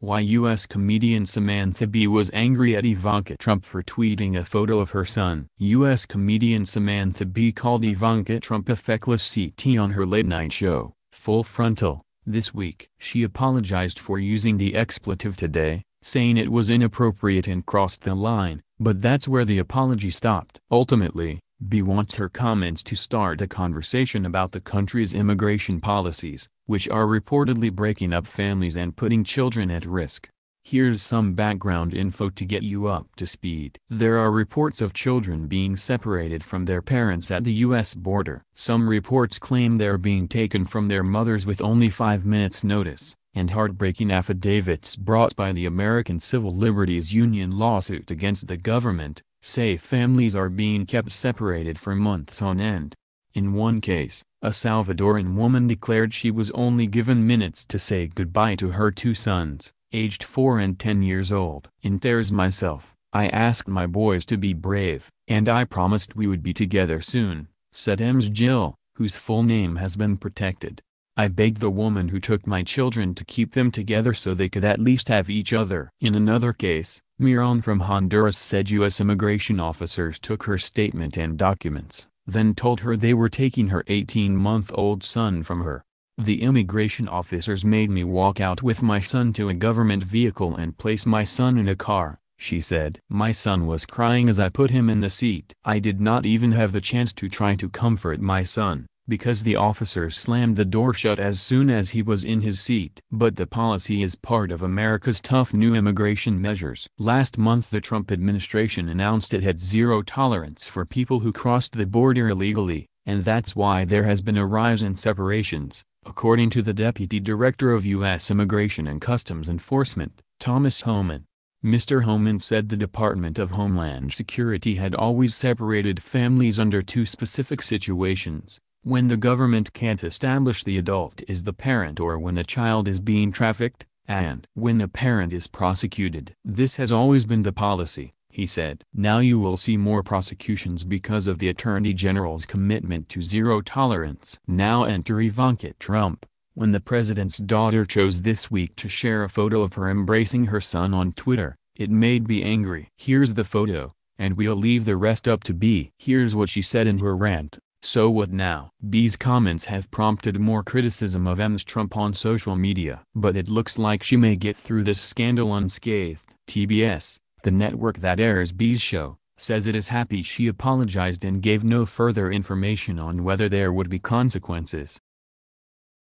Why U.S. comedian Samantha Bee was angry at Ivanka Trump for tweeting a photo of her son. U.S. comedian Samantha Bee called Ivanka Trump a feckless CT on her late-night show, Full Frontal, this week. She apologized for using the expletive today, saying it was inappropriate and crossed the line, but that's where the apology stopped. Ultimately, Bee wants her comments to start a conversation about the country's immigration policies, which are reportedly breaking up families and putting children at risk. Here's some background info to get you up to speed. There are reports of children being separated from their parents at the U.S. border. Some reports claim they're being taken from their mothers with only 5 minutes notice, and heartbreaking affidavits brought by the American Civil Liberties Union lawsuit against the government say families are being kept separated for months on end. In one case, a Salvadoran woman declared she was only given minutes to say goodbye to her two sons, aged 4 and 10 years old. "In tears myself, I asked my boys to be brave, and I promised we would be together soon," said Ms. Jill, whose full name has been protected. "I begged the woman who took my children to keep them together so they could at least have each other." In another case, Miran from Honduras said U.S. immigration officers took her statement and documents, then told her they were taking her 18-month-old son from her. "The immigration officers made me walk out with my son to a government vehicle and place my son in a car," she said. "My son was crying as I put him in the seat. I did not even have the chance to try to comfort my son, because the officers slammed the door shut as soon as he was in his seat." But the policy is part of America's tough new immigration measures. Last month the Trump administration announced it had zero tolerance for people who crossed the border illegally, and that's why there has been a rise in separations, according to the Deputy Director of U.S. Immigration and Customs Enforcement, Thomas Homan. Mr. Homan said the Department of Homeland Security had always separated families under two specific situations: when the government can't establish the adult is the parent or when a child is being trafficked, and when a parent is prosecuted. "This has always been the policy," he said. "Now you will see more prosecutions because of the Attorney General's commitment to zero tolerance." Now enter Ivanka Trump. When the president's daughter chose this week to share a photo of her embracing her son on Twitter, it made Bee angry. Here's the photo, and we'll leave the rest up to Bee. Here's what she said in her rant. So what now? Bee's comments have prompted more criticism of Ms. Trump on social media. But it looks like she may get through this scandal unscathed. TBS, the network that airs Bee's show, says it is happy she apologized and gave no further information on whether there would be consequences.